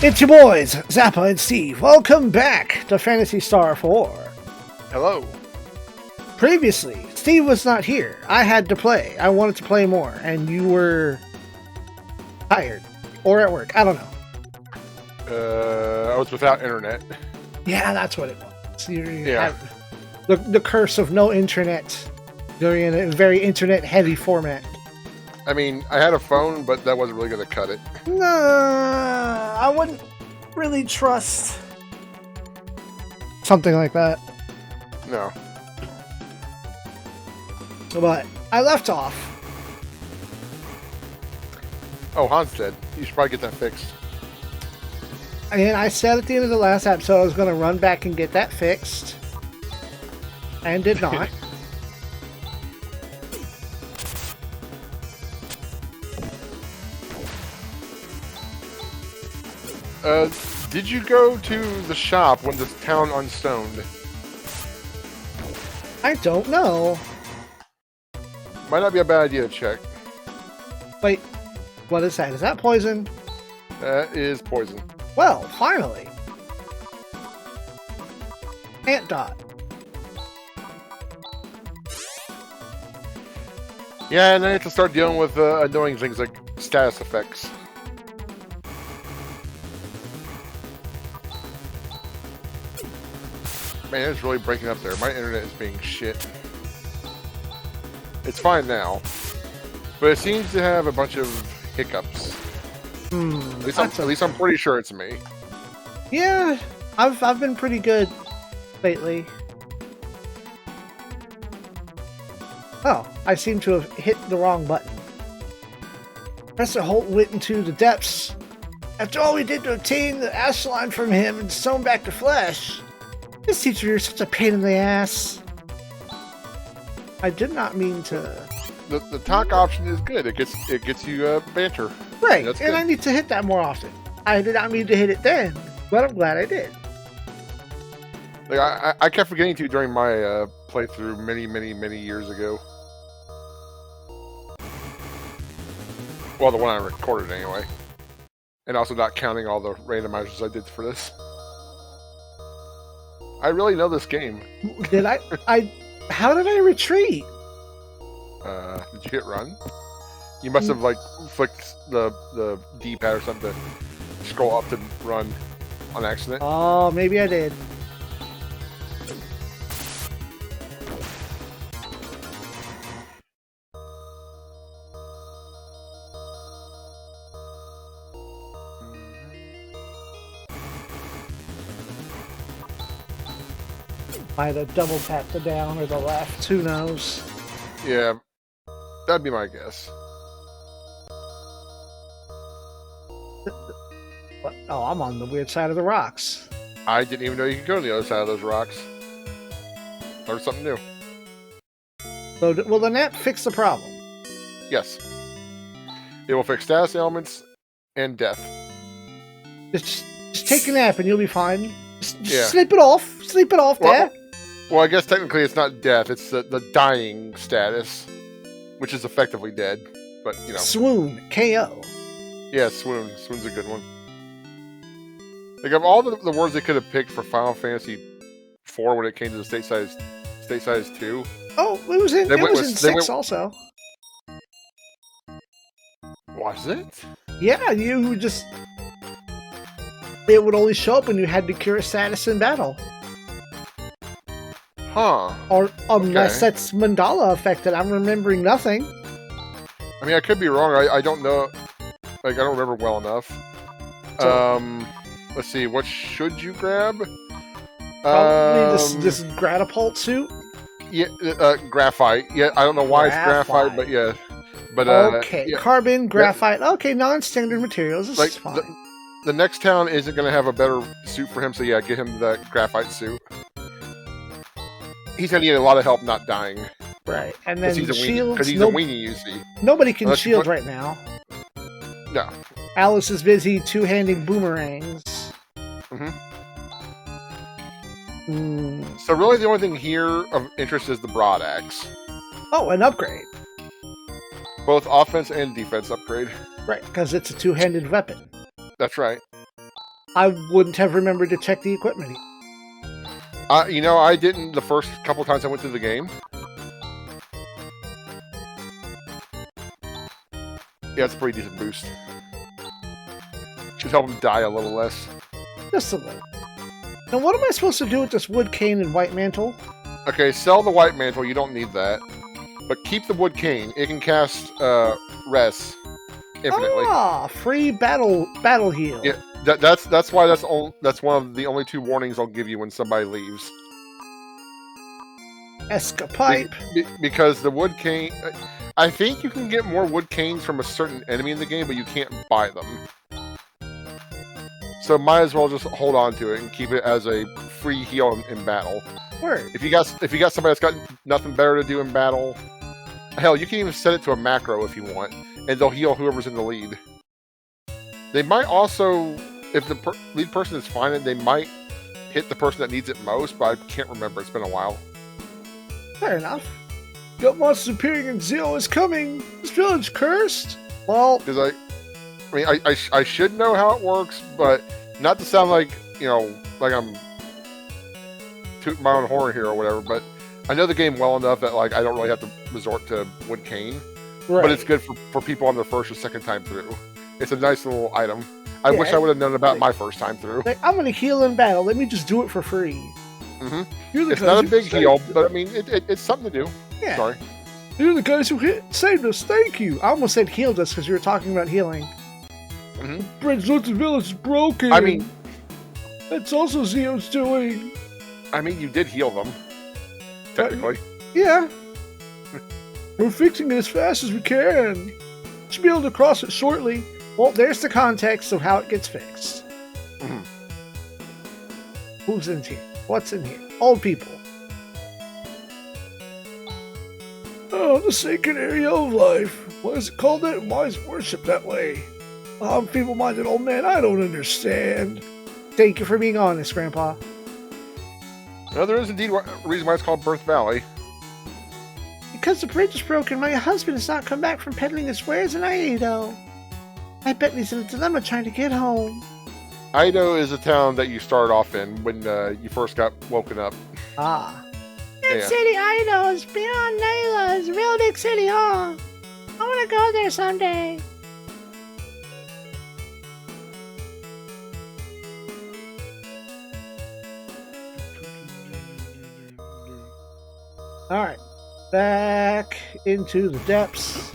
It's your boys, Zappa and Steve. Welcome back to Phantasy Star IV. Hello. Previously, Steve was not here. I had to play. I wanted to play more, and you were tired. Or at work. I don't know. I was without internet. Yeah, that's what it was. Yeah. The curse of no internet. You're in a very internet-heavy format. I mean, I had a phone, but that wasn't really going to cut it. No, I wouldn't really trust something like that. No. But I left off. Oh, Han's dead. You should probably get that fixed. And I said at the end of the last episode I was going to run back and get that fixed. And did not. Did you go to the shop when the town unstoned? I don't know. Might not be a bad idea to check. Wait, what is that? Is that poison? That is poison. Well, finally. Ant Dot. Yeah, and then you have to start dealing with annoying things like status effects. Man, it's really breaking up there. My internet is being shit. It's fine now, but it seems to have a bunch of hiccups. At least I'm pretty sure it's me. Yeah, I've been pretty good lately. Oh, I seem to have hit the wrong button. Professor Holt went into the depths. After all we did to obtain the ashline from him and sewn back to flesh. This teacher, you're such a pain in the ass. I did not mean to. The talk option is good. It gets you banter. Right, That's and good. I need to hit that more often. I did not mean to hit it then, but I'm glad I did. Like I kept forgetting to during my playthrough many years ago. Well, the one I recorded anyway, and also not counting all the randomizers I did for this. I really know this game. Did how did I retreat? Did you hit run? You must have like flicked the D-pad or something to scroll up to run on accident. Oh, maybe I did. Might have double tapped the down or the left. Who knows? Yeah, that'd be my guess. What? Oh, I'm on the weird side of the rocks. I didn't even know you could go to the other side of those rocks. Learned something new. So, will the net fix the problem? Yes. It will fix status ailments and death. Just take a nap and you'll be fine. Just Yeah. sleep it off. Sleep it off, Dad. Well, I guess technically it's not death, it's the dying status, which is effectively dead, but, you know. Swoon. KO. Yeah, swoon. Swoon's a good one. Like, of all the words they could have picked for Final Fantasy IV when it came to the state size 2, Oh, it was in, They went with- 6 went- also. was it? Yeah, you just... It would only show up when you had to cure a status in battle. Huh. Or unless Okay. that's mandala affected. I'm remembering nothing. I mean, I could be wrong. I don't know. Like, I don't remember well enough. Let's see. What should you grab? Probably this Gratapult suit. Yeah, graphite. Yeah, I don't know why it's graphite, but yeah. But Okay, yeah. carbon, graphite. Okay, non-standard materials. This Like, is fine. The next town isn't going to have a better suit for him, so yeah, get him the graphite suit. He's going to need a lot of help not dying. Right, and then Because shields. he's a weenie, you see. Nobody can Unless you shield put- right now. No. Alice is busy two-handing boomerangs. So really the only thing here of interest is the broad axe. Oh, an upgrade. Both offense and defense upgrade. Right, because it's a two-handed weapon. That's right. I wouldn't have remembered to check the equipment. You know, I didn't the first couple times I went through the game. Yeah, it's a pretty decent boost. Should help him die a little less. Just a little. Now, what am I supposed to do with this wood cane and white mantle? Okay, sell the white mantle. You don't need that. But keep the wood cane. It can cast res infinitely. Ah, free battle heal. Yeah, that's why that's one of the only 2 warnings I'll give you when somebody leaves. Escapipe. Because the wood cane, I think you can get more wood canes from a certain enemy in the game, but you can't buy them. So might as well just hold on to it and keep it as a free heal in battle. Word. If you got somebody that's got nothing better to do in battle, hell, you can even set it to a macro if you want, and they'll heal whoever's in the lead. They might also, if the lead person is fine, they might hit the person that needs it most, but I can't remember. It's been a while. Fair enough. Got monsters appearing and Zeo is coming. This village cursed. Well, because I should know how it works, but not to sound like, you know, like I'm tooting my own horn here or whatever, but I know the game well enough that like I don't really have to resort to wood cane. right. But it's good for people on their first or second time through. It's a nice little item. I wish I would have known about my first time through. Like, I'm going to heal in battle. Let me just do it for free. Mm-hmm. It's not a big heal, but I mean, it's something to do. Yeah. Sorry. You're the guys who saved us. Thank you. I almost said healed us because you were talking about healing. Mm-hmm. Bridge North Village is broken. I mean, that's also Zeo's doing. I mean, you did heal them, technically. Yeah. We're fixing it as fast as we can. Should be able to cross it shortly. Well, there's the context of how it gets fixed. Mm-hmm. Who's in here? What's in here? Old people. Oh, the sacred area of life. Why is it called that? Why is it worshipped that way? I'm a feeble-minded old man. I don't understand. Thank you for being honest, Grandpa. No, there is indeed a reason why it's called Birth Valley. Because the bridge is broken, my husband has not come back from peddling his wares in Aido. I bet he's in a dilemma trying to get home. Aido is a town that you started off in when you first got woken up. Ah. That city Aido is beyond Naila. It's a real big city, huh? I want to go there someday. Alright. Back into the depths.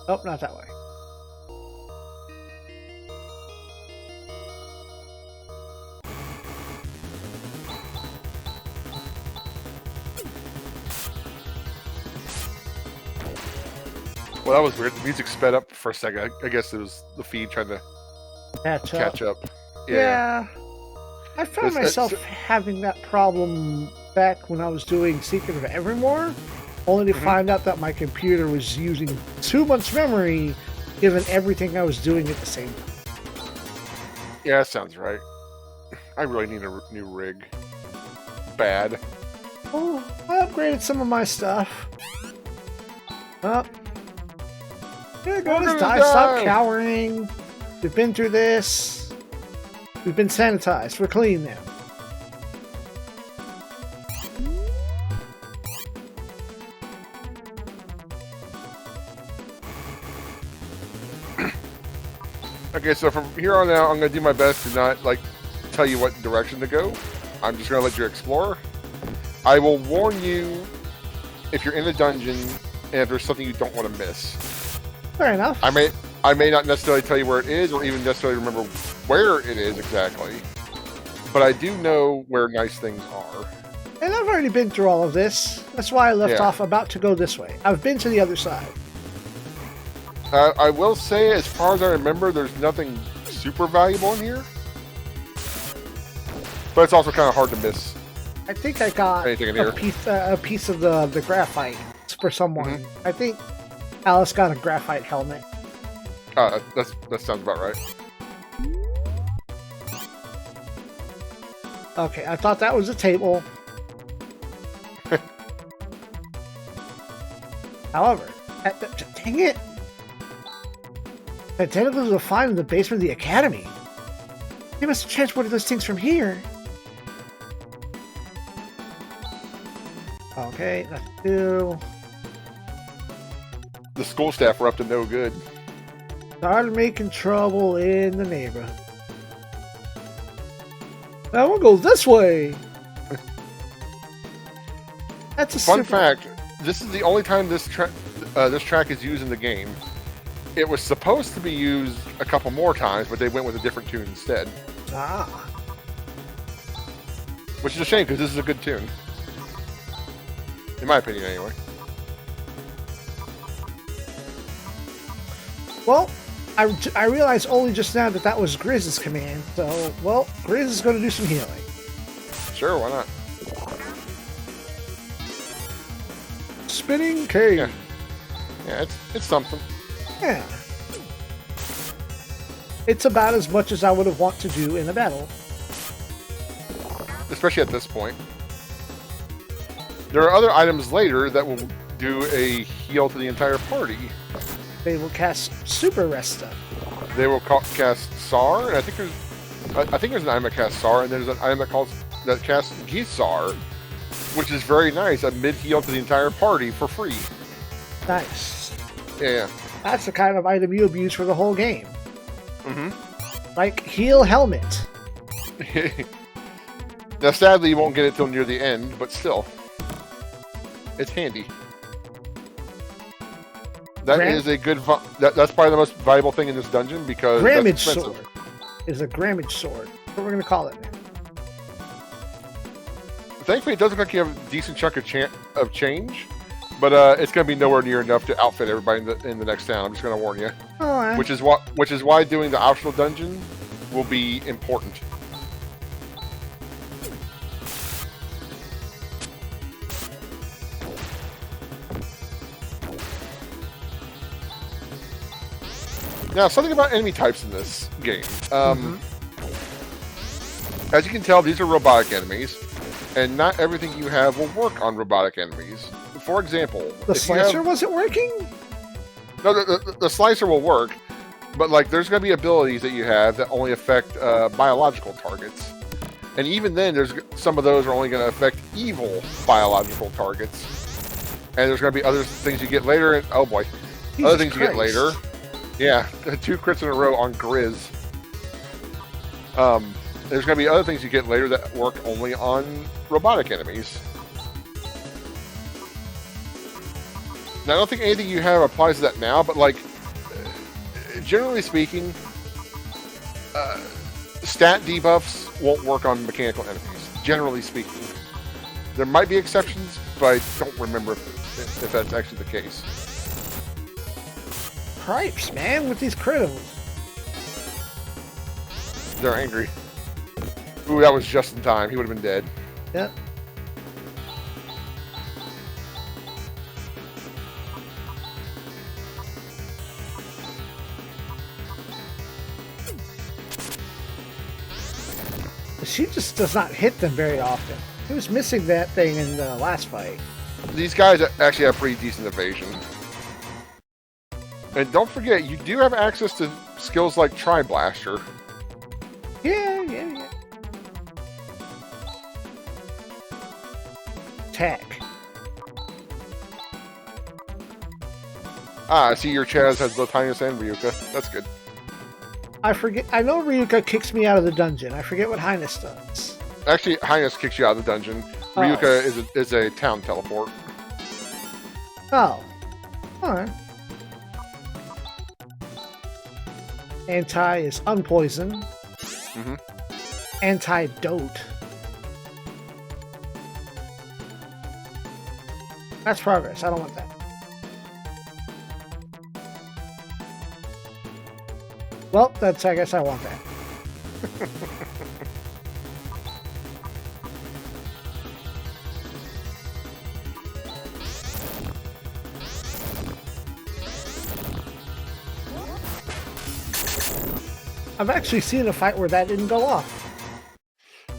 Oh, not that way. Well, that was weird. The music sped up for a second. I guess it was the feed trying to catch up. Yeah. I found myself having that problem back when I was doing Secret of Evermore, only to find out that my computer was using too much memory given everything I was doing at the same time. Yeah, that sounds right. I really need a new rig. Bad. Oh, I upgraded some of my stuff. Oh. Here goes die. Stop cowering. We've been through this. We've been sanitized. We're clean now. Okay, so from here on out, I'm going to do my best to not, like, tell you what direction to go. I'm just going to let you explore. I will warn you if you're in a dungeon and if there's something you don't want to miss. Fair enough. I may not necessarily tell you where it is or even necessarily remember where it is exactly. But I do know where nice things are. And I've already been through all of this. That's why I left off about to go this way. I've been to the other side. I will say, as far as I remember, there's nothing super valuable in here. But it's also kind of hard to miss. I think I got a piece of the graphite for someone. I think Alice got a graphite helmet. That sounds about right. Okay, I thought that was a table. However, dang it! That tentacles will find in the basement of the academy. You must transport those things from here. Okay, let's do. The school staff were up to no good. Started making trouble in the neighborhood. Now we'll go this way. That's a fun fact. This is the only time this track is used in the game. It was supposed to be used a couple more times, but they went with a different tune instead. Ah. Which is a shame, because this is a good tune. In my opinion, anyway. Well, I realized only just now that was Grizz's command, so, well, Grizz is going to do some healing. Sure, why not? Spinning cage. Yeah, it's something. Yeah. It's about as much as I would have want to do in a battle. Especially at this point. There are other items later that will do a heal to the entire party. They will cast super rest stuff. They will cast SAR, and I think there's an item that casts SAR, and there's an item that casts Gisar, which is very nice. A mid heal to the entire party for free. Nice. Yeah. That's the kind of item you abuse for the whole game. Mm-hmm. Like heal helmet. Now, sadly, you won't get it till near the end, but still, it's handy. That is a good. That's probably the most valuable thing in this dungeon because Grammage sword is a grammage sword. That's what we're gonna call it now. Thankfully, it does look like you have a decent chunk of change, but it's gonna be nowhere near enough to outfit everybody in the next town. I'm just gonna warn you. All right. Which is why doing the optional dungeon will be important. Now, something about enemy types in this game. As you can tell, these are robotic enemies, and not everything you have will work on robotic enemies. For example, the slicer wasn't working? No, the slicer will work, but like there's going to be abilities that you have that only affect biological targets. And even then, there's some of those are only going to affect evil biological targets. And there's going to be other things you get later, and oh boy, other things you get later. Yeah, 2 crits in a row on Grizz. There's going to be other things you get later that work only on robotic enemies. Now, I don't think anything you have applies to that now, but like, generally speaking, stat debuffs won't work on mechanical enemies, generally speaking. There might be exceptions, but I don't remember if that's actually the case. Cripes, man, with these crittals. They're angry. Ooh, that was just in time. He would have been dead. Yep. She just does not hit them very often. He was missing that thing in the last fight. These guys actually have pretty decent evasion. And don't forget, you do have access to skills like Tri-Blaster. Yeah. Attack. Ah, I see your Chaz has both Highness and Ryuka. That's good. I forget. I know Ryuka kicks me out of the dungeon. I forget what Highness does. Actually, Highness kicks you out of the dungeon. Ryuka is a town teleport. Oh. Alright. Anti is unpoison. Mm-hmm. Antidote. That's progress. I don't want that. Well, I guess I want that. I've actually seen a fight where that didn't go off.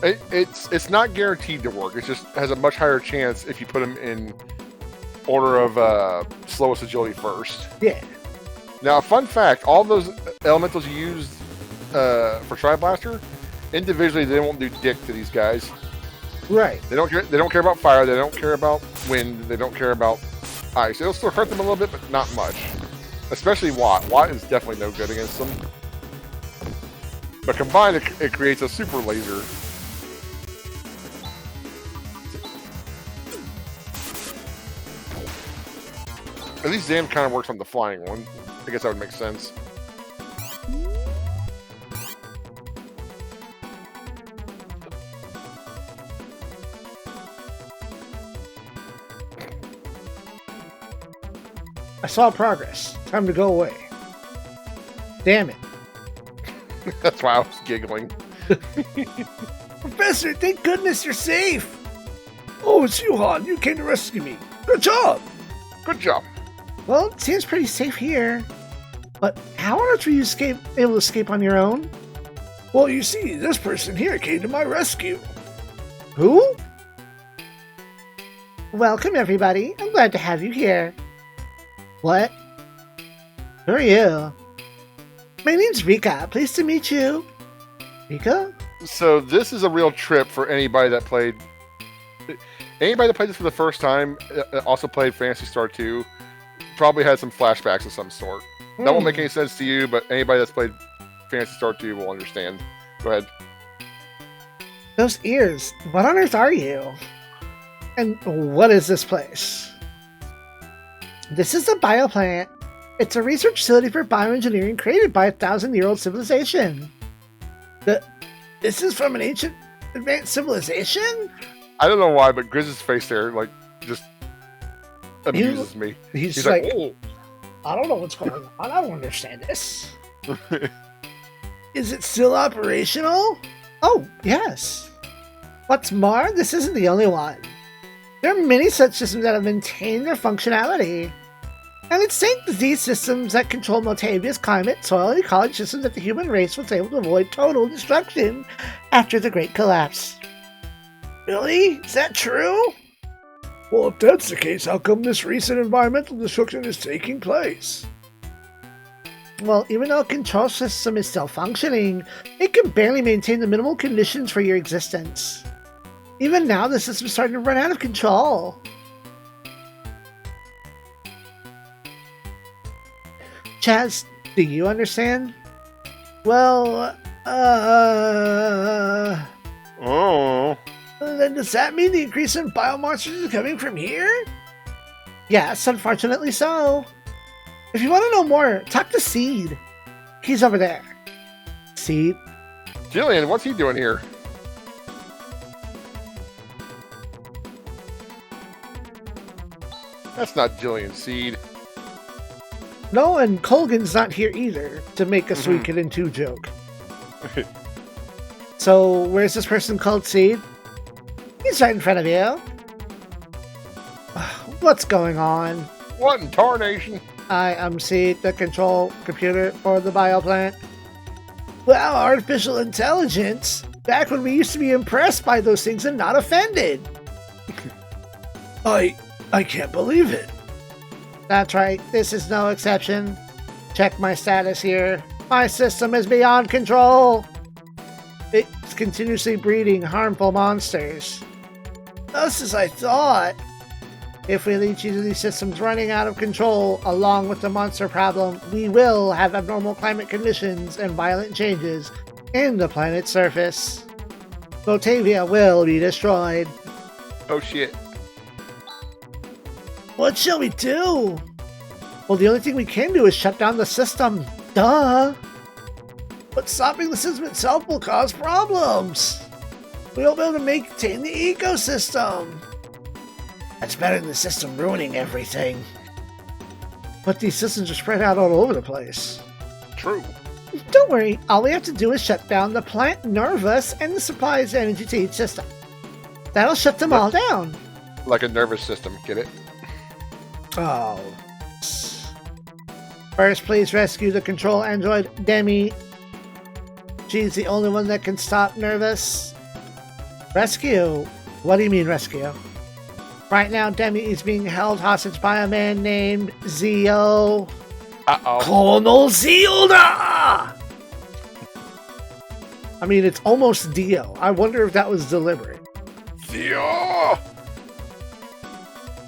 It's not guaranteed to work. It just has a much higher chance if you put them in order of slowest agility first. Yeah. Now, a fun fact: all those elementals you used for Tri-Blaster, individually they won't do dick to these guys. Right. They don't care. They don't care about fire. They don't care about wind. They don't care about ice. It'll still hurt them a little bit, but not much. Especially Watt. Watt is definitely no good against them. But combined, it creates a super laser. At least Zam kind of works on the flying one. I guess that would make sense. I saw progress. Time to go away. Damn it. That's why I was giggling. Professor, thank goodness you're safe. Oh, it's you, Han. You came to rescue me. Good job. Good job. Well, it seems pretty safe here. But how on earth were you able to escape on your own? Well, you see, this person here came to my rescue. Who? Welcome, everybody. I'm glad to have you here. What? Who are you? My name's Rika. Pleased to meet you. Rika? So this is a real trip for anybody that played... Anybody that played this for the first time, also played Phantasy Star 2, probably had some flashbacks of some sort. That won't make any sense to you, but anybody that's played Phantasy Star 2 will understand. Go ahead. Those ears. What on earth are you? And what is this place? This is a bioplant. It's a research facility for bioengineering created by a 1,000-year-old civilization. This is from an ancient advanced civilization? I don't know why, but Grizz's face there, like, just amuses me. He's like, oh, I don't know what's going on. I don't understand this. Is it still operational? Oh, yes. What's more, this isn't the only one. There are many such systems that have maintained their functionality. And it's thanks to these systems that control Motavia's climate, soil, and ecology systems that the human race was able to avoid total destruction after the Great Collapse. Really? Is that true? Well, if that's the case, how come this recent environmental destruction is taking place? Well, even though a control system is still functioning, it can barely maintain the minimal conditions for your existence. Even now, the system's starting to run out of control. Chaz, do you understand? Well, Oh. Then does that mean the increase in biomonsters is coming from here? Yes, unfortunately so. If you want to know more, talk to Seed. He's over there. Seed? Jillian, what's he doing here? That's not Jillian Seed. No, and Colgan's not here either to make a Sweet Kid in 2 joke. So, where's this person called Seed? He's right in front of you. What's going on? What in tarnation? I am Seed, the control computer for the bioplant. Wow, artificial intelligence! Back when we used to be impressed by those things and not offended! I can't believe it. That's right, this is no exception. Check my status here. My system is beyond control! It's continuously breeding harmful monsters. Just as I thought. If we leave each of these systems running out of control, along with the monster problem, we will have abnormal climate conditions and violent changes in the planet's surface. Motavia will be destroyed. Oh shit. What shall we do? Well, the only thing we can do is shut down the system. Duh! But stopping the system itself will cause problems. We won't be able to maintain the ecosystem. That's better than the system ruining everything. But these systems are spread out all over the place. True. Don't worry, all we have to do is shut down the plant nervous and the supplies energy to each system. That'll shut them all down. Like a nervous system, get it? Oh. First, please rescue the control android, Demi. She's the only one that can stop Nervous. Rescue? What do you mean rescue? Right now, Demi is being held hostage by a man named Zio. Uh-oh. Colonel Zilda! I mean, it's almost Dio. I wonder if that was deliberate. Zio!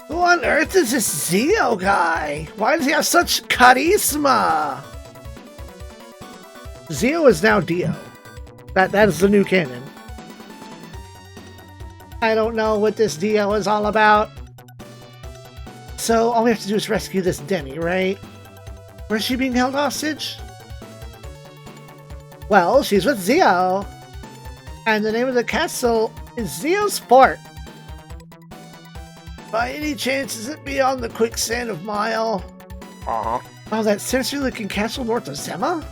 Who on earth is this Zio guy? Why does he have such charisma? Zio is now Dio. That is the new canon. I don't know what this Dio is all about. So all we have to do is rescue this Demi, right? Where's she being held hostage? Well, she's with Zio. And the name of the castle is Zio's Fort. By any chance, is it beyond the quicksand of Mile? Uh-huh. Oh, that sinister-looking castle north of Zema?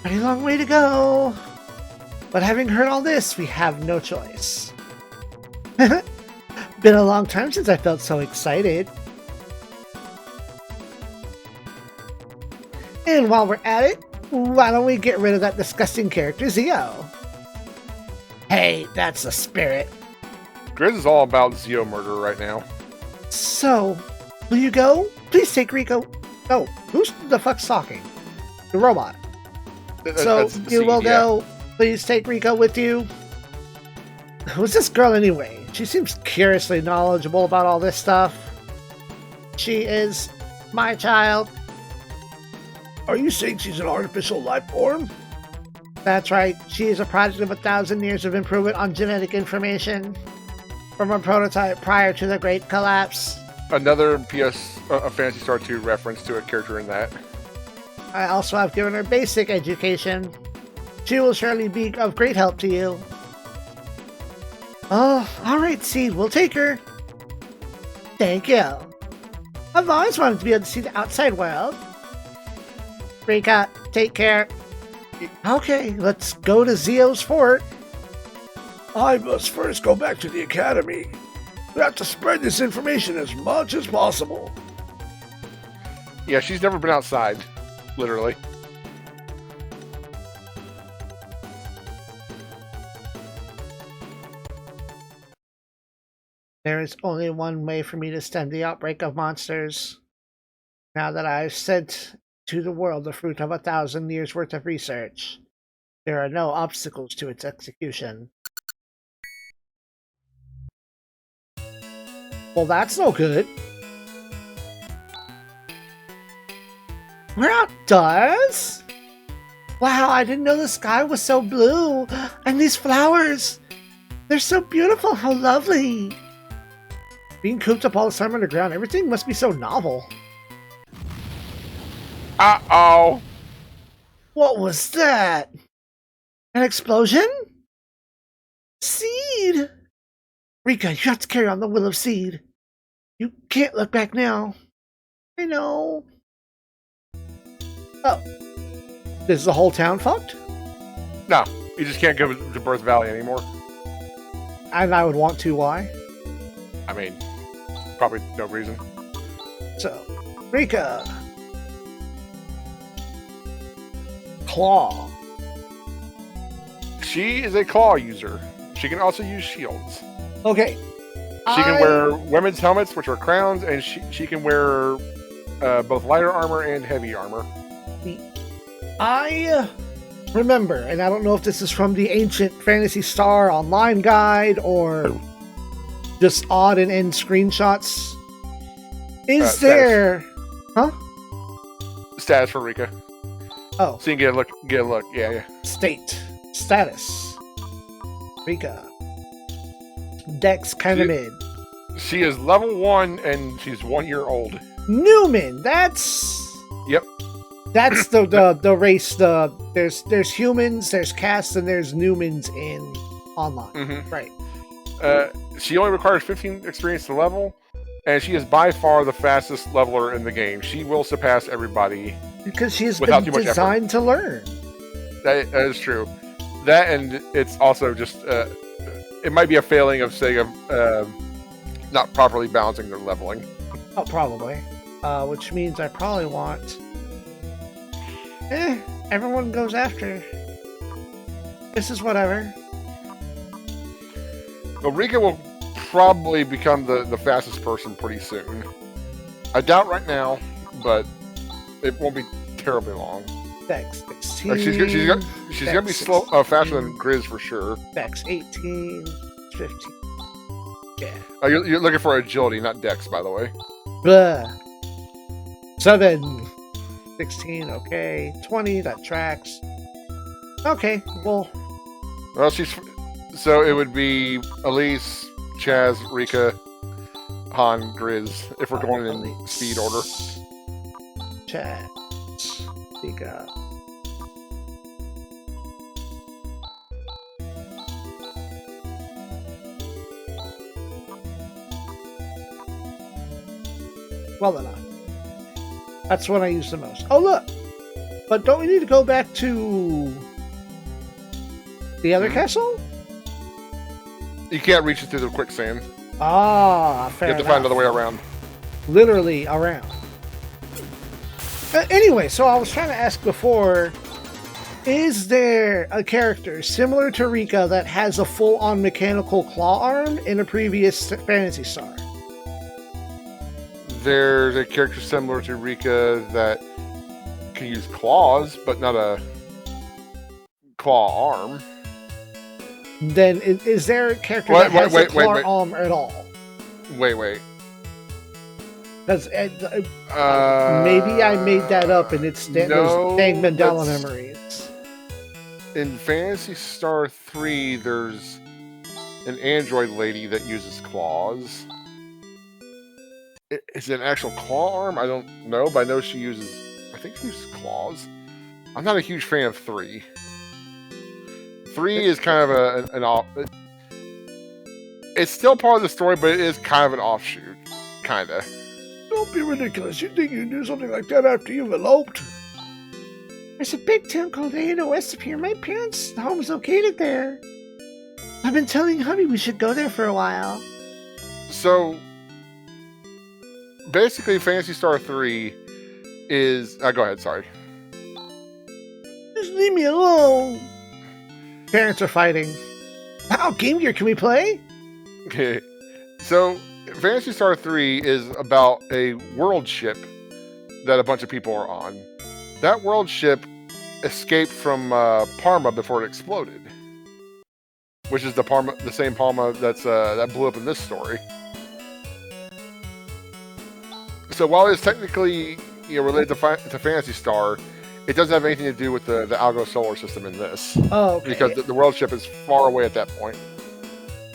Pretty long way to go. But having heard all this, we have no choice. Been a long time since I felt so excited. And while we're at it, why don't we get rid of that disgusting character, Zio? Hey, that's the spirit. Grizz is all about Zio murder right now. So, will you go? Please take Rico. Oh, who's the fuck's talking? The robot. So, you will go. Please take Rico with you. Who's this girl anyway? She seems curiously knowledgeable about all this stuff. She is my child. Are you saying she's an artificial life form? That's right. She is a product of 1,000 years of improvement on genetic information from a prototype prior to the Great Collapse. Another Phantasy Star II reference to a character in that. I also have given her basic education. She will surely be of great help to you. Oh, alright, Seed, we'll take her. Thank you. I've always wanted to be able to see the outside world. Rika, take care. Okay, let's go to Zio's fort. I must first go back to the academy. We have to spread this information as much as possible. Yeah, she's never been outside. Literally. There is only one way for me to stem the outbreak of monsters. Now that I've sent to the world the fruit of 1,000 years' worth of research, there are no obstacles to its execution. Well, that's no good. We're outdoors? Wow, I didn't know the sky was so blue. And these flowers, they're so beautiful. How lovely. Being cooped up all the time underground, everything must be so novel. Uh-oh. What was that? An explosion? Seed! Rika, you have to carry on the will of Seed. You can't look back now. I know. Oh. Is the whole town fucked? No, you just can't go to Birth Valley anymore. And I would want to, why? I mean, probably no reason. So, Rika. Claw. She is a claw user. She can also use shields. Okay. She can wear women's helmets, which are crowns, and she can wear both lighter armor and heavy armor. I remember, and I don't know if this is from the ancient Phantasy Star online guide or just odd and end screenshots. Is there... Huh? Status for Rika. Oh. So you can get a look. Yeah. State. Status. Rika. Dex kind of mid. She is level 1 and she's 1 year old. Newman, that's... Yep. That's the race. There's humans, there's casts, and there's Newmans in online. Mm-hmm. Right. She only requires 15 experience to level, and she is by far the fastest leveler in the game. She will surpass everybody. Because she has without been too much designed effort. to learn. That is true. That, and it's also just... it might be a failing of SEGA not properly balancing their leveling. Oh, probably. Which means I probably want... everyone goes after. This is whatever. Well, Rika will probably become the fastest person pretty soon. I doubt right now, but it won't be terribly long. Dex 16. Like she's gonna be slow, faster than Grizz for sure. Dex 18, 15. Yeah. You're looking for agility, not Dex, by the way. Blah. 7, 16. Okay, 20. That tracks. Okay, well. Well, so it would be Elise, Chaz, Rika, Han, Grizz, if we're going in speed order. Chaz, Rika. Well enough. That's what I use the most. Oh, look! But don't we need to go back to the other castle? You can't reach it through the quicksand. Ah, fair You have to find another way around. Literally around. Anyway, so I was trying to ask before, is there a character similar to Rika that has a full-on mechanical claw arm in a previous Phantasy Star? There's a character similar to Rika that can use claws, but not a claw arm. Then is there a character that has a claw arm at all? Wait. Because maybe I made that up and it's those dang Mandela memories. In Phantasy Star 3, there's an android lady that uses claws. Is it an actual claw arm? I don't know, but I know she uses... I think she uses claws. I'm not a huge fan of 3. 3 is kind of an off... It's still part of the story, but it is kind of an offshoot. Kinda. Don't be ridiculous. You think you can do something like that after you've eloped? There's a big town called Ada west of here. My parents' home is located there. I've been telling Hubby we should go there for a while. So... basically, Phantasy Star 3 is... go ahead, sorry. Just leave me alone. Parents are fighting. How Game Gear can we play? Okay. So, Phantasy Star 3 is about a world ship that a bunch of people are on. That world ship escaped from Parma before it exploded. Which is the same Parma that blew up in this story. So while it's technically related to Phantasy Star, it doesn't have anything to do with the Algo solar system in this. Oh, okay. Because the world ship is far away at that point.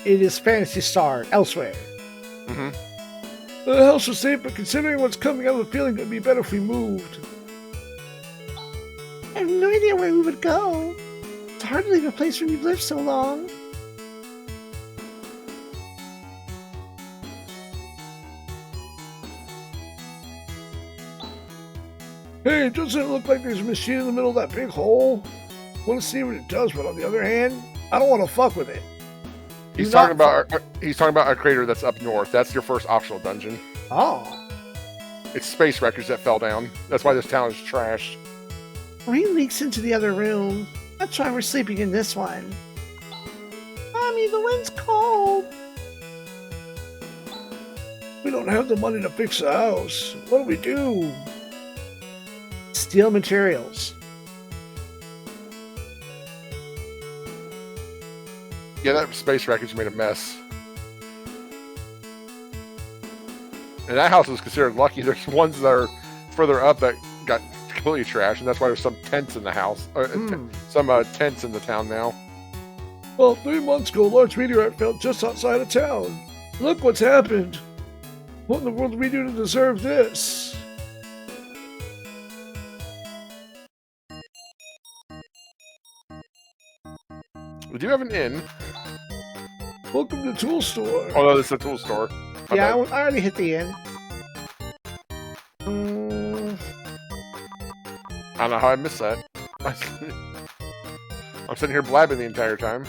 It is Phantasy Star elsewhere. Mm-hmm. The house was safe, but considering what's coming, I have a feeling it'd be better if we moved. I have no idea where we would go. It's hard to leave a place when you've lived so long. Hey, doesn't it look like there's a machine in the middle of that big hole? Want to see what it does, but on the other hand, I don't want to fuck with it. He's talking about a crater that's up north. That's your first optional dungeon. Oh. It's space wreckage that fell down. That's why this town is trashed. Rain leaks into the other room. That's why we're sleeping in this one. Mommy, the wind's cold. We don't have the money to fix the house. What do we do? Steal materials. Yeah, that space wreckage made a mess. And that house was considered lucky. There's ones that are further up that got completely trashed, and that's why there's some tents in the house. Some tents in the town now. Well, 3 months ago, a large meteorite fell just outside of town. Look what's happened. What in the world do we do to deserve this? We do have an inn. Welcome to the tool store. Oh, no, this is a tool store. Yeah, I already hit the inn. I don't know how I missed that. I'm sitting here blabbing the entire time.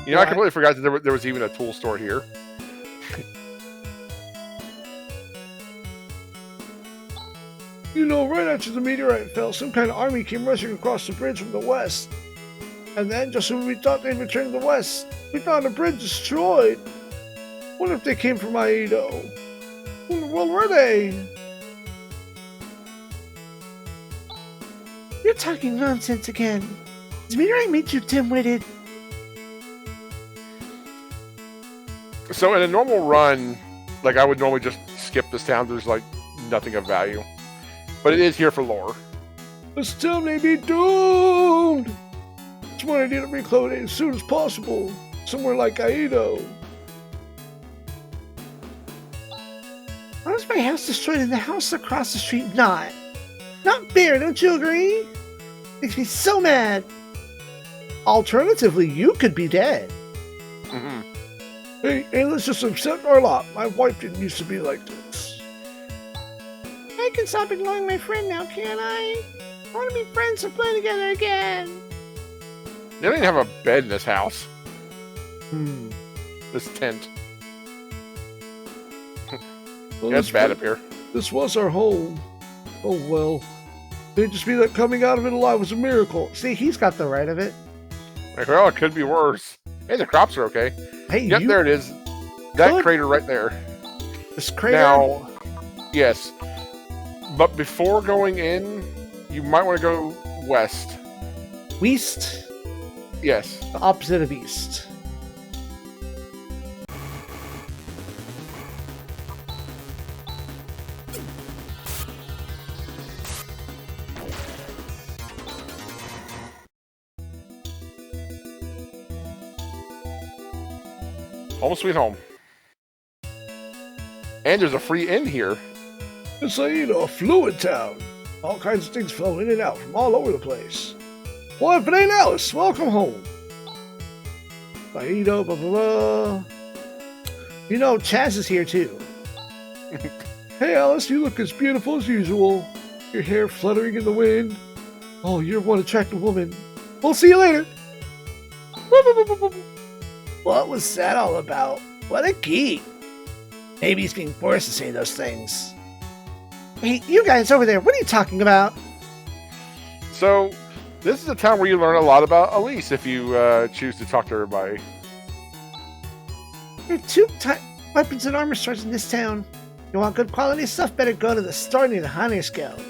You know, I completely forgot that there was even a tool store here. You know, right after the meteorite fell, some kind of army came rushing across the bridge from the west. And then, just when we thought they'd return to the west, we found the bridge destroyed. Wonder if they came from Aido. Who in the world were they? You're talking nonsense again. Is meteorite made you dim-witted? So in a normal run, like I would normally just skip this town. There's like nothing of value, but it is here for lore. This town may be doomed. That's why I need to reclaim it as soon as possible. Somewhere like Aido. Why was my house destroyed and the house across the street not? Not fair, don't you agree? Makes me so mad. Alternatively, you could be dead. Mm-hmm. Hey, let's just accept our lot. My wife didn't used to be like this. I can stop ignoring my friend now, can't I? I want to be friends and play together again. They don't even have a bed in this house. Hmm. This tent. Well, Yeah, it's bad up here. This was our home. Oh well. It'd just be that coming out of it alive was a miracle. See, he's got the right of it. Like, well, it could be worse. Hey, the crops are okay. Hey, Yep, there it is. That crater right there. This crater. Now, yes. But before going in, you might want to go west. West. Yes. The opposite of east. Home sweet home. And there's a free inn here. It's a fluid town. All kinds of things flow in and out from all over the place. Well, if it ain't Alice, welcome home. Aido, blah, blah, blah. You know, Chaz is here too. Hey, Alice, you look as beautiful as usual. Your hair fluttering in the wind. Oh, you're one attractive woman. We'll see you later. What was that all about? What a geek. Maybe he's being forced to say those things. Hey, you guys over there, what are you talking about? So, this is a town where you learn a lot about Elise if you choose to talk to everybody. There are two weapons and armor stores in this town. You want good quality stuff, better go to the store near the Hunters Guild.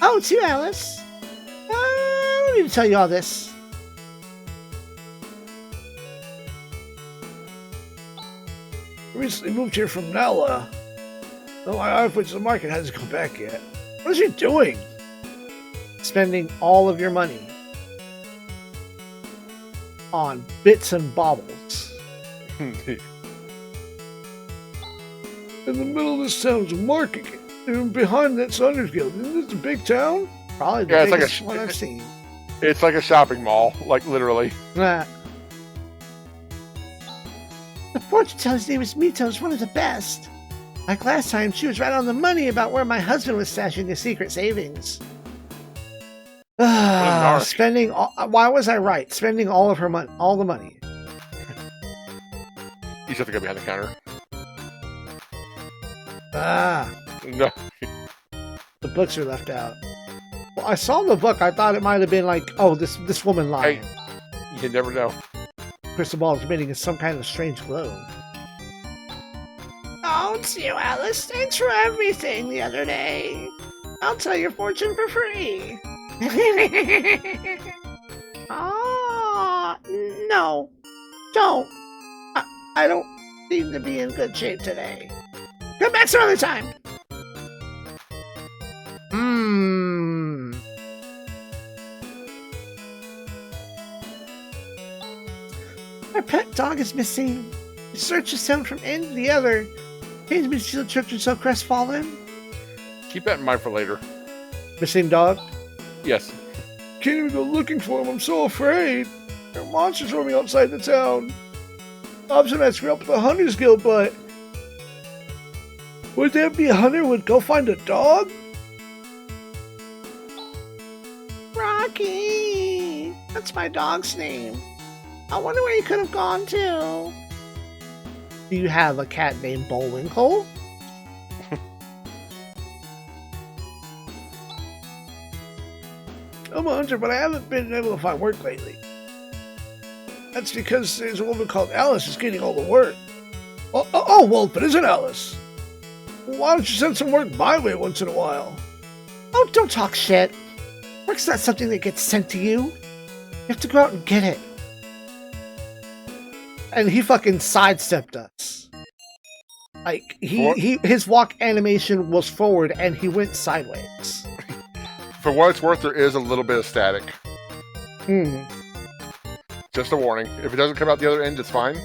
Oh, it's you, Alice. I don't need to tell you all this. I recently moved here from Nala. No, my outfit to the market hasn't come back yet. What is she doing? Spending all of your money on bits and baubles. In the middle of this town's a market. And behind that's Hunters Guild. Isn't this a big town? Probably the Yeah, it's like biggest one I've seen. It's like a shopping mall, like literally. Nah. The fortune teller's name is Mito is one of the best. Like last time, she was right on the money about where my husband was stashing his secret savings. Spending all, why was I right? Spending all of her money, all the money. You just have to go behind the counter. No. The books are left out. Well, I saw in the book, I thought it might have been like, oh, this woman lying. Hey, you never know. Crystal ball is emitting in some kind of strange glow. Oh, it's you, Alice. Thanks for everything the other day. I'll tell your fortune for free. No. Don't. I don't seem to be in good shape today. Come back some other time. Our pet dog is missing. We searched this town from end to the other. Pains me to see the children so crestfallen. Keep that in mind for later. Missing dog? Yes. Can't even go looking for him. I'm so afraid. There are monsters roaming outside the town. Bob's and I screw up with the Hunters Guild, but would there be a hunter would go find a dog? Rocky! That's my dog's name. I wonder where he could have gone to. Do you have a cat named Bullwinkle? I'm a hunter, but I haven't been able to find work lately. That's because there's a woman called Alice who's getting all the work. Well, if it isn't Alice, why don't you send some work my way once in a while? Oh, don't talk shit. Work's not something that gets sent to you. You have to go out and get it. And he fucking sidestepped us. Like, his walk animation was forward and he went sideways. For what it's worth, there is a little bit of static. Hmm. Just a warning. If it doesn't come out the other end, it's fine.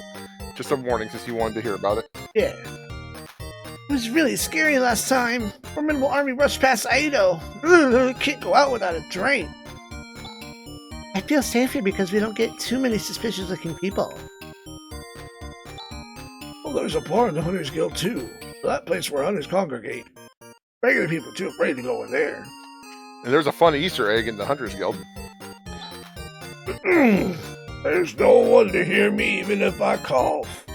Just a warning since you wanted to hear about it. Yeah. It was really scary last time. Formidable army rushed past Aido. Can't go out without a drink. I feel safe here because we don't get too many suspicious-looking people. Well, there's a bar in the Hunters Guild, too. That place where hunters congregate. Regular people are too afraid to go in there. And there's a fun Easter egg in the Hunters Guild. There's no one to hear me even if I cough.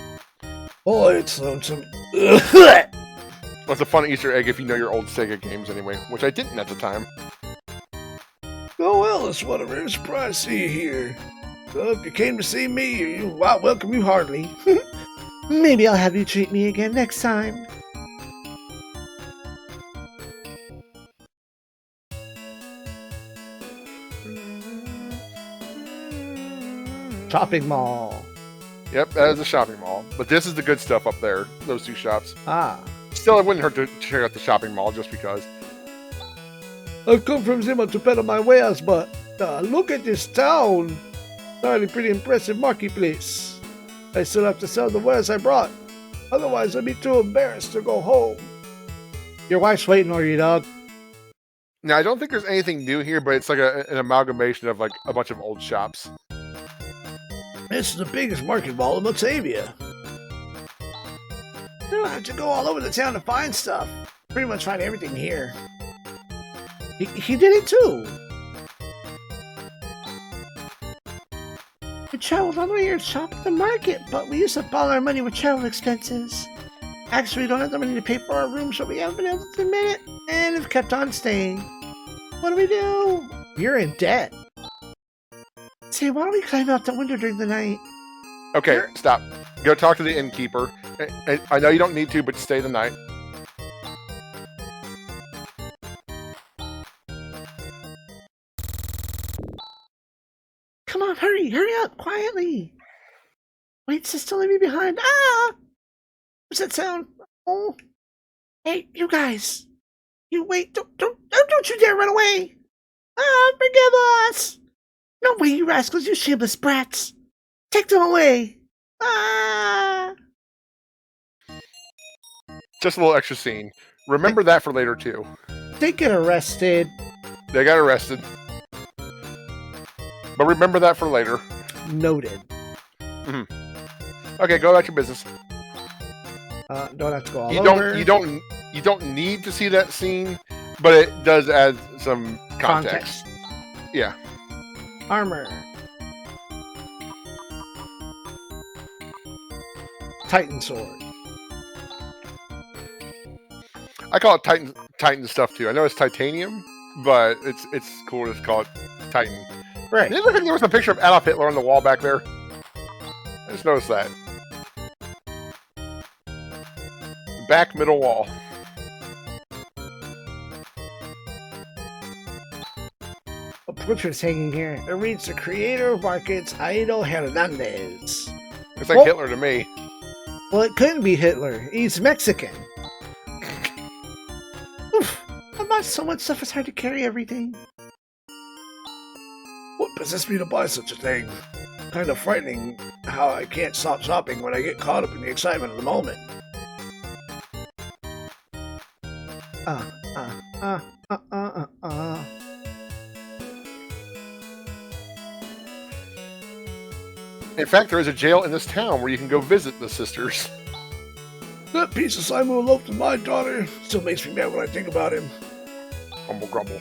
Boy, it's lonesome. That's a fun Easter egg if you know your old SEGA games anyway, which I didn't at the time. Oh, well, it's what a rare surprise to see you here. So if you came to see me, I welcome you heartily. Maybe I'll have you treat me again next time. Shopping mall. Yep, that is a shopping mall. But this is the good stuff up there, those two shops. Ah. Still, it wouldn't hurt to check out the shopping mall just because. I've come from Zima to peddle my wares, but look at this town. Really pretty impressive marketplace. I still have to sell the wares I brought. Otherwise, I'd be too embarrassed to go home. Your wife's waiting on you, dog. Now, I don't think there's anything new here, but it's like an amalgamation of like a bunch of old shops. This is the biggest market mall in Montavia. You don't have to go all over the town to find stuff. Pretty much find everything here. He did it too. We traveled all the way here to shop at the market, but we used up all our money with travel expenses. Actually, we don't have the money to pay for our rooms, so we haven't been able to admit it, and have kept on staying. What do we do? You're in debt. Say, why don't we climb out the window during the night? Okay, stop. Go talk to the innkeeper. And I know you don't need to, but stay the night. Come on, hurry up, quietly. Wait, sister, leave me behind. Ah! What's that sound? Oh. Hey, you guys. You wait, don't you dare run away. Ah, forgive us. No way, you rascals, you shameless brats. Take them away. Ah! Just a little extra scene. Remember that for later, too. They get arrested. They got arrested. But remember that for later. Noted. Okay, go about your business. Don't have to go all over. You don't need to see that scene, but it does add some context. Yeah. Armor. Titan sword. I call it Titan stuff too. I know it's titanium, but it's cool to call it Titan. Right. Did you look like there was a picture of Adolf Hitler on the wall back there? I just noticed that. Back middle wall. A portrait's hanging here. It reads the creator of markets, Aido Hernandez. It's like Hitler to me. Well, it couldn't be Hitler. He's Mexican. Oof. I bought so much stuff it's hard to carry everything. What possessed me to buy such a thing? Kind of frightening how I can't stop shopping when I get caught up in the excitement of the moment. In fact, there is a jail in this town where you can go visit the sisters. That piece of Simon who eloped with my daughter still makes me mad when I think about him. Grumble, grumble.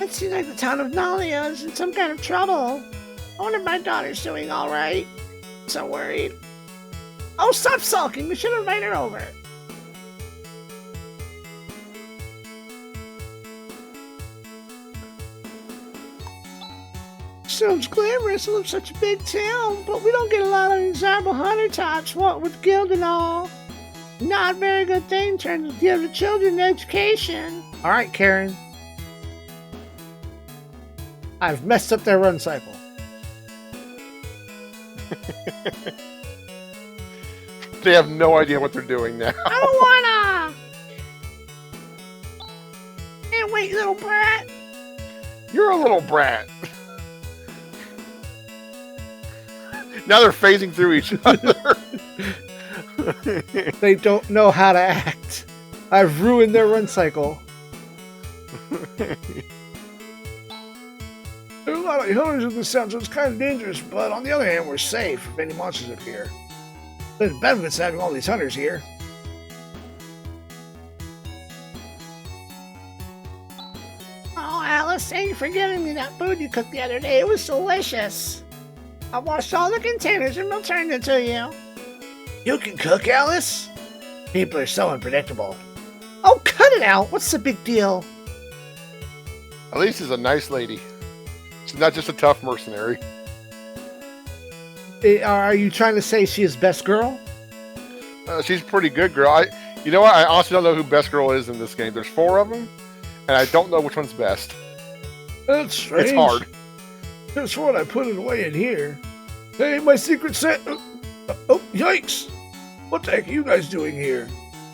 It seems like the town of Nalia is in some kind of trouble. I wonder if my daughter's doing all right. I'm so worried. Oh, stop sulking. We should invite her over. sounds glamorous. I live such a big town, but we don't get a lot of desirable hunter types, what with guild and all. Not a very good thing trying to give the children an education. Alright, Karen. I've messed up their run cycle. They have no idea what they're doing now. I don't wanna! Hey, wait, little brat! You're a little brat. Now they're phasing through each other. They don't know how to act. I've ruined their run cycle. There are a lot of hunters in this town, so it's kind of dangerous, but on the other hand, we're safe if any monsters appear. There's benefits to having all these hunters here. Oh, Alice, thank you for giving me that food you cooked the other day. It was delicious. I washed all the containers and returned it to you. You can cook, Alice? People are so unpredictable. Oh, cut it out! What's the big deal? At least she's a nice lady. She's not just a tough mercenary. Are you trying to say she is best girl? She's a pretty good girl. You know what? I honestly don't know who best girl is in this game. There's 4 of them, and I don't know which one's best. That's strange. It's hard. That's what I put it away in here. Hey, my secret set. Oh, yikes! What the heck are you guys doing here?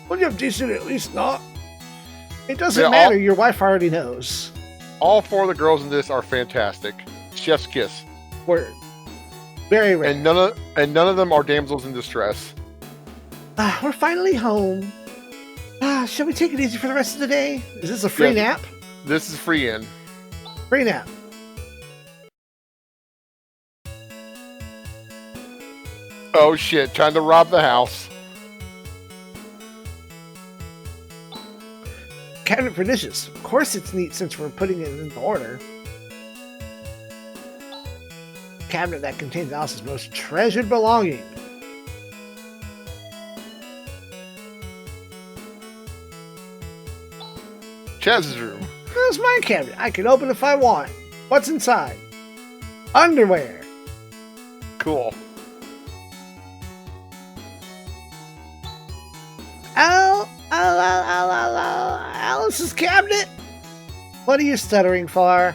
Wouldn't you have decent at least not? It doesn't matter. Your wife already knows. All 4 of the girls in this are fantastic. Chef's kiss. Word. Very rare. And none of them are damsels in distress. We're finally home. Shall we take it easy for the rest of the day? Is this a free nap? This is free in. Free nap. Oh shit, trying to rob the house. Cabinet for dishes. Of course it's neat since we're putting it in order. Cabinet that contains Alice's most treasured belonging. Chaz's room. That's my cabinet. I can open if I want. What's inside? Underwear. Cool. Alice's cabinet? What are you stuttering for?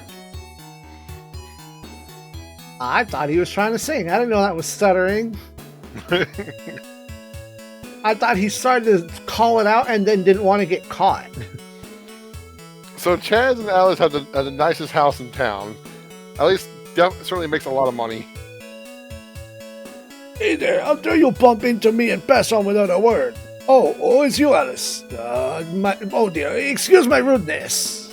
I thought he was trying to sing. I didn't know that was stuttering. I thought he started to call it out and then didn't want to get caught. So Chaz and Alice have the nicest house in town. At least certainly makes a lot of money. Hey there, how dare you bump into me and pass on without a word? Oh, it's you, Alice. Oh dear, excuse my rudeness.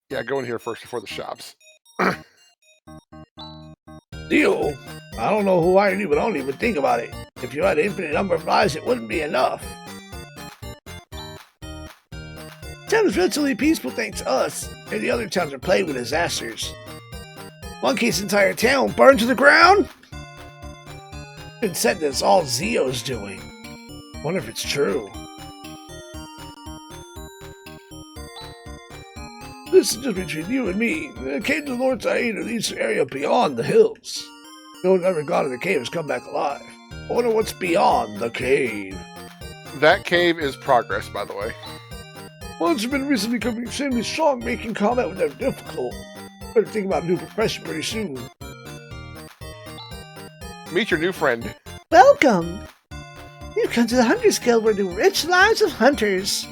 Yeah, go in here first before the shops. Deal? I don't know who hired you, but don't even think about it. If you had an infinite number of lives, it wouldn't be enough. Town is relatively peaceful thanks to us, and the other towns are plagued with disasters. One case, entire town burned to the ground. It's said that's all Zio's doing. Wonder if it's true. This is just between you and me. The cave to the north side of the eastern area beyond the hills. No one ever got in the cave has come back alive. I wonder what's beyond the cave. That cave is progress, by the way. Monsters have been recently becoming extremely strong, making combat with them difficult. Better think about new profession pretty soon. Meet your new friend. Welcome! You've come to the Hunters Guild where the rich lives of hunters.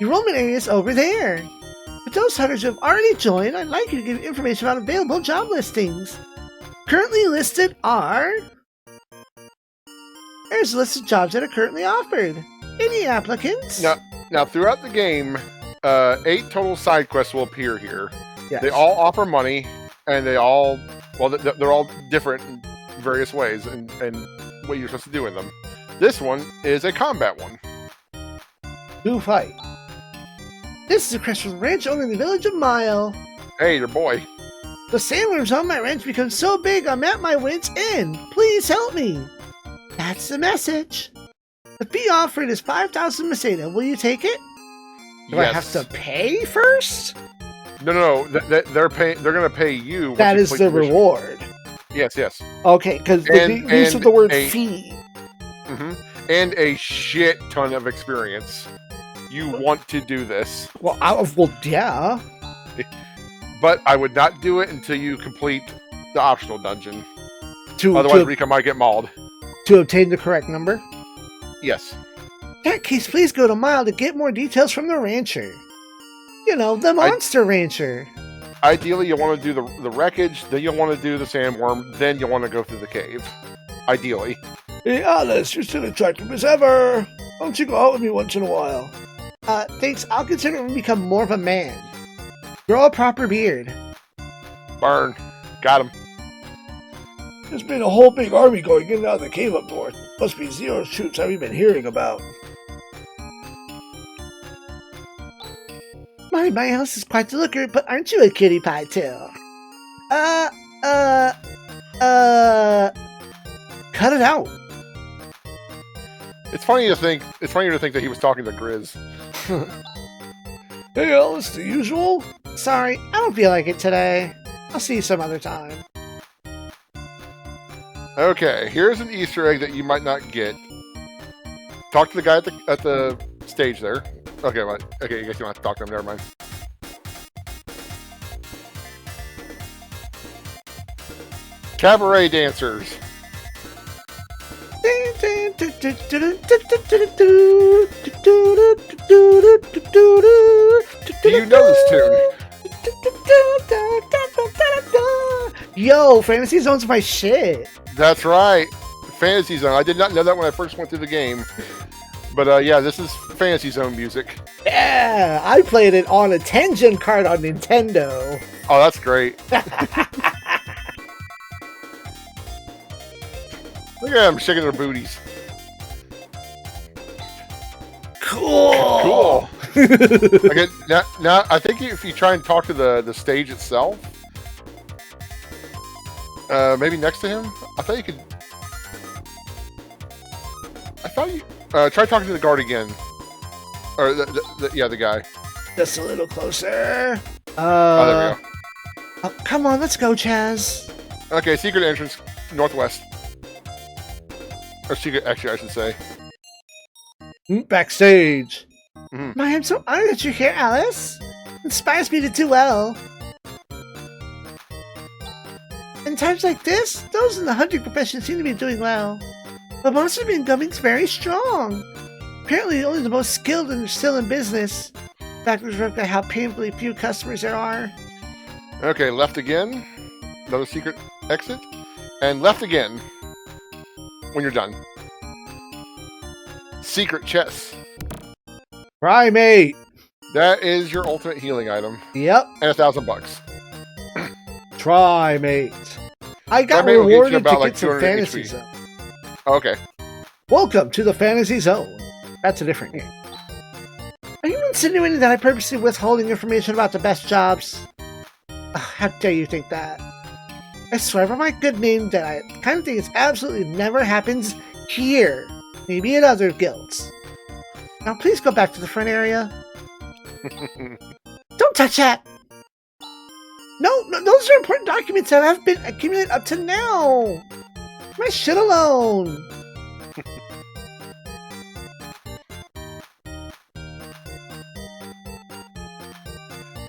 Your enrollment area is over there. For those hunters who have already joined, I'd like you to give information about available job listings. Currently listed are... There's a list of jobs that are currently offered. Any applicants? Now throughout the game, 8 total side quests will appear here. Yes. They all offer money, and they're all different in various ways and what you're supposed to do in them. This one is a combat one. Who fight? This is a crest from the ranch owner in the village of Mile. Hey, your boy. The sandworms on my ranch become so big I'm at my wit's end. Please help me. That's the message. The fee offered is 5,000 Meseta. Will you take it? Do I have to pay first? No. They're paying. They're going to pay you. Once That you is complete the mission. reward. Yes. Okay, because the use of the word fee. And a shit ton of experience. You want to do this. Well, yeah. But I would not do it until you complete the optional dungeon. Otherwise, Rika might get mauled. To obtain the correct number? Yes. In that case, please go to Mile to get more details from the rancher. You know, the monster rancher. Ideally, you'll want to do the wreckage, then you'll want to do the sandworm, then you'll want to go through the cave. Ideally. Hey, Alice, you're still attractive as ever. Why don't you go out with me once in a while? Thanks. I'll consider it when we become more of a man. Grow a proper beard. Burn. Got him. There's been a whole big army going in and out of the cave up north. Must be Zero troops have you been hearing about. My house is quite the looker, but aren't you a kitty pie too? Cut it out. It's funnier to think that he was talking to Grizz. Hey, Alice, the usual? Sorry, I don't feel like it today. I'll see you some other time. Okay, here's an Easter egg that you might not get. Talk to the guy at the stage there. Okay, I guess you don't have to talk to him. Never mind. Cabaret dancers. Do you know this tune? Yo, Fantasy Zone's my shit. That's right. Fantasy Zone. I did not know that when I first went through the game. But yeah, this is Fantasy Zone music. Yeah, I played it on a Tengen card on Nintendo. Oh, that's great. Look at them shaking their booties. Cool. Okay, now I think if you try and talk to the stage itself, maybe next to him, I thought you could. I thought you try talking to the guard again, or the guy. Just a little closer. Oh, there we go. Oh, come on, let's go, Chaz. Okay, secret entrance, northwest. Or secret, actually, I should say. Backstage. I'm so honored that you're here, Alice. Inspires me to do well. In times like this, those in the hunting profession seem to be doing well. The monster becoming's very strong. Apparently, only the most skilled are still in business. Factors work out how painfully few customers there are. Okay, left again. Another secret exit. And left again. When you're done. Secret chest. Primate. That is your ultimate healing item. Yep. And $1,000. Trimate. I got Primate will get you rewarded about to like get some 200 Fantasy HP. Zone. Okay. Welcome to the Fantasy Zone. That's a different game. Are you insinuating that I purposely withholding information about the best jobs? How dare you think that? I swear by my good name that I kind of think it absolutely never happens here. Maybe at other guilds. Now please go back to the front area. Don't touch that! No, those are important documents that have been accumulated up to now. Leave my shit alone.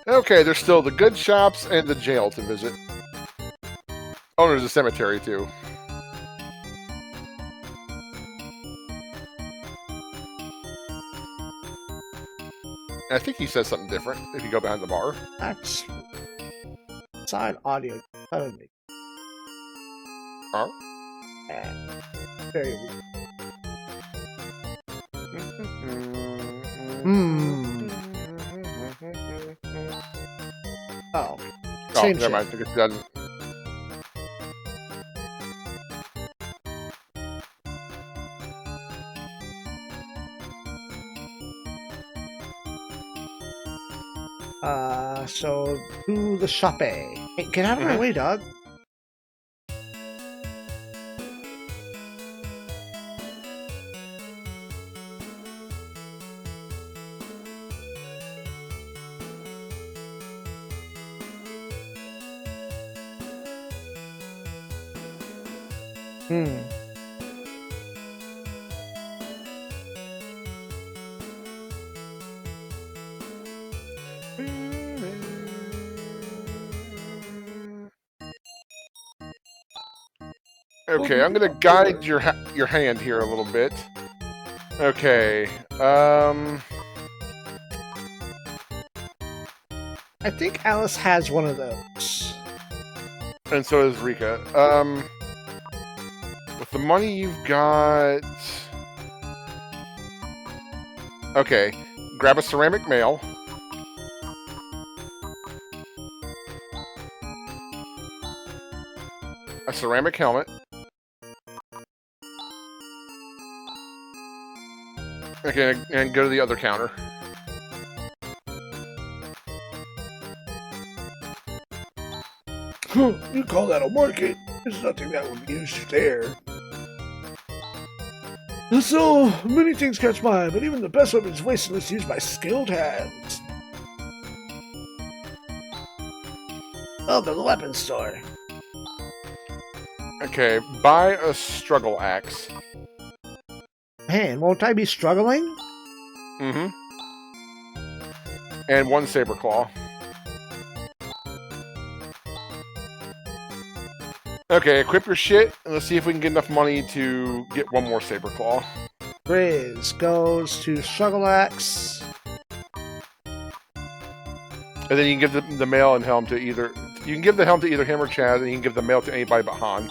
Okay, there's still the good shops and the jail to visit. Oh, there's a cemetery too. I think he says something different if you go behind the bar. That's side audio only. Huh? Very weird. Oh. Same never shit. mind. I guess he doesn't. So do the shopping. Hey, get out of my way, dog. Hmm. Okay, I'm gonna guide your hand here a little bit. Okay. I think Alice has one of those. And so does Rika. With the money you've got... Okay. Grab a ceramic mail. A ceramic helmet. Okay, and go to the other counter. You call that a market? There's nothing that would be used there. So, many things catch my eye, but even the best weapons wasted unless used by skilled hands. Welcome to the weapons store. Okay, buy a struggle axe. Man, won't I be struggling? Mm-hmm. And one saber claw. Okay, equip your shit, and let's see if we can get enough money to get one more saber claw. Grizz goes to Struggle Axe. And then you can give the mail and helm to either... You can give the helm to either him or Chaz, and you can give the mail to anybody but Han.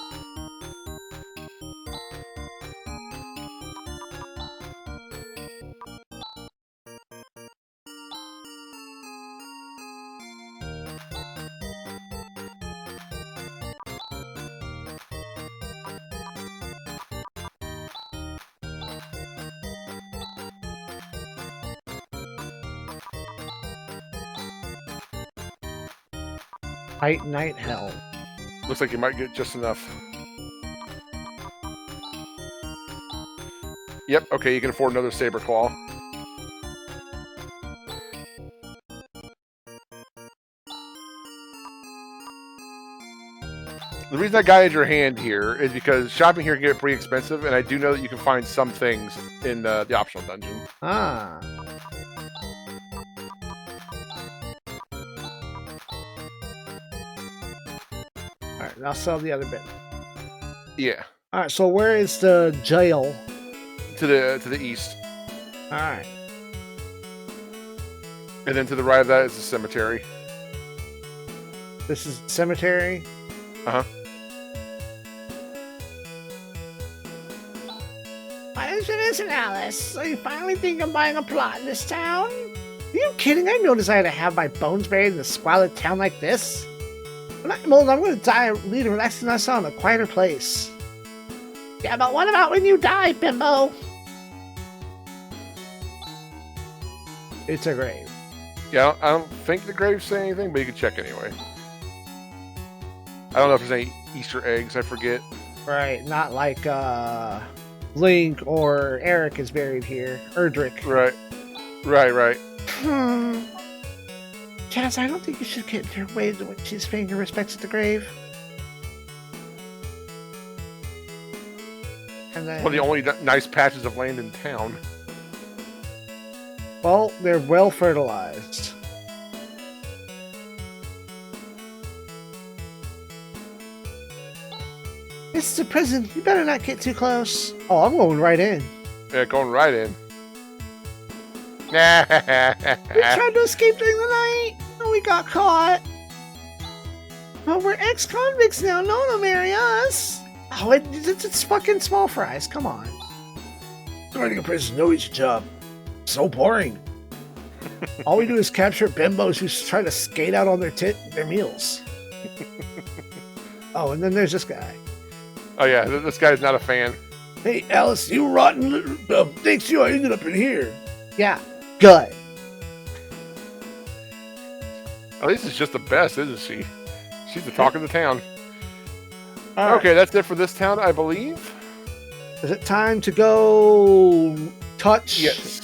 White Knight Helm. Looks like you might get just enough. Yep, okay, you can afford another saber claw. The reason I guided your hand here is because shopping here can get pretty expensive, and I do know that you can find some things in the optional dungeon. Ah. Alright, I'll sell the other bit. Yeah, Alright, so where is the jail? to the east, Alright. and then to the right of that is the cemetery. This is the cemetery. Uh-huh. Why is it isn't Alice? So you finally think I'm buying a plot in this town? Are you kidding? I no desire to have my bones buried in a squalid town like this. When I'm old, I'm going to die leading a relaxing lifestyle in a quieter place. Yeah, but what about when you die, bimbo? It's a grave. Yeah, I don't think the graves say anything, but you can check anyway. I don't know if there's any Easter eggs, I forget. Right, not like Link or Eric is buried here. Erdrick. Right. Right. Chaz, I don't think you should get in her way when she's paying her respects at the grave. And then, One of the only nice patches of land in town. well, they're well fertilized. This is a prison. You better not get too close. Oh, I'm going right in. Yeah, going right in. We tried to escape during the night, and we got caught. Oh, we're ex-convicts now. No one will marry us. Oh, it's fucking small fries. Come on. Starting a prison, no easy job. So boring. All we do is capture bimbos who try to skate out on their meals. Oh, and then there's this guy. Oh yeah, this guy's not a fan. Hey, Alice, you rotten little... thanks to you, I ended up in here. Yeah, good. At least it's just the best, isn't she? She's the talk of the town. All right. Okay, that's it for this town, I believe. Is it time to go touch Yes.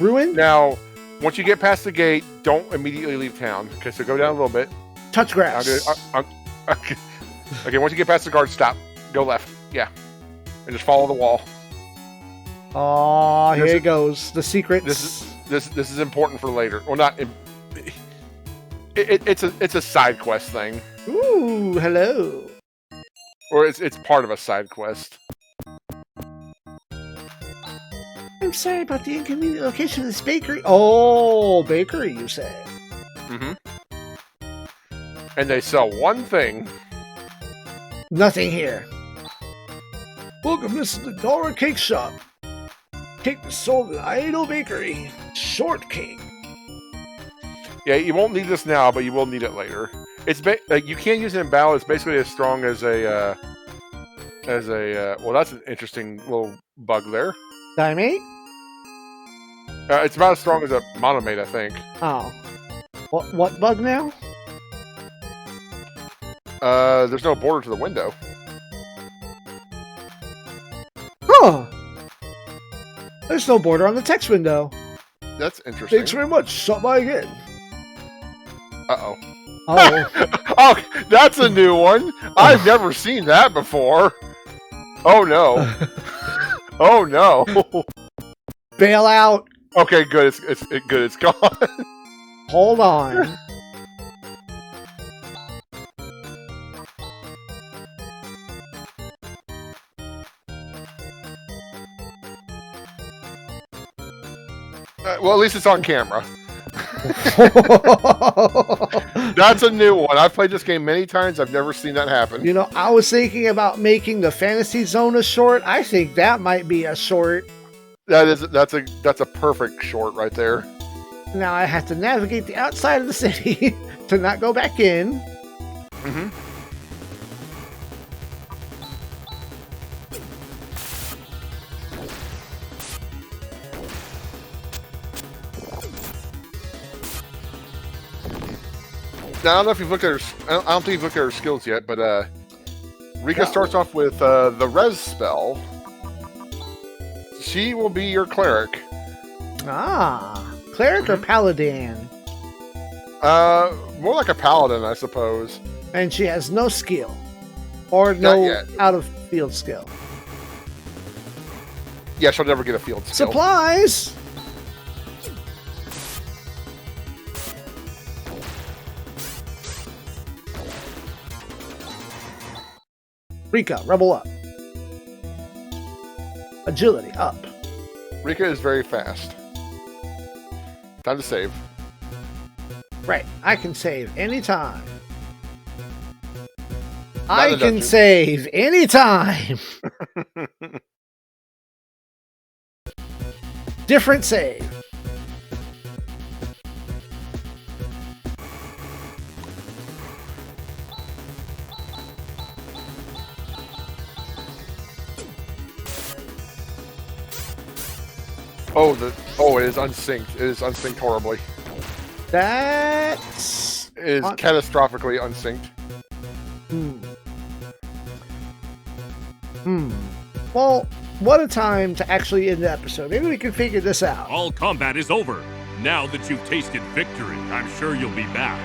Ruin? Now, once you get past the gate, don't immediately leave town. Okay, so go down a little bit. Touch grass. Okay, once you get past the guard, stop. Go left. Yeah. and just follow the wall. Oh, here it goes. The secrets. This is important for later. Well, not. It's a side quest thing. Ooh, hello. Or it's part of a side quest. I'm sorry about the inconvenient location of this bakery. Oh, bakery, you said. Mm-hmm. And they sell one thing. Nothing here. Welcome, this is the Dollar Cake Shop. Cake is sold in Idle Bakery. Shortcake. Yeah, you won't need this now, but you will need it later. It's you can't use it in battle. It's basically as strong as a well, that's an interesting little bug there. Diamate? It's about as strong as a monomate, I think. Oh. What bug now? There's no border to the window. Huh. There's no border on the text window. That's interesting. Thanks very much. Stop by again. Uh-oh. Oh. Oh, that's a new one. I've never seen that before. Oh, no. Oh, no. Bail out. Okay, good. It's good. It's gone. Hold on. Well, at least it's on camera. That's a new one. I've played this game many times. I've never seen that happen. You know, I was thinking about making the Fantasy Zone a short. I think that might be a short. That's a perfect short right there. Now I have to navigate the outside of the city to not go back in. Mm-hmm. Now, I don't know if you've looked at her. I don't think you've looked at her skills yet, but Rika starts off with the Res spell. She will be your cleric. Ah, cleric or paladin? More like a paladin, I suppose. And she has no skill. Or no yet. out-of-field skill. Yeah, she'll never get a field skill. Supplies! Rika, rebel up. Agility up. Rika is very fast. Time to save. Right, I can save anytime. Not I in the can dungeon. save anytime. Different save. Oh, it is unsynced. It is unsynced horribly. That's... It is catastrophically unsynced. Well, what a time to actually end the episode. Maybe we can figure this out. All combat is over. Now that you've tasted victory, I'm sure you'll be back.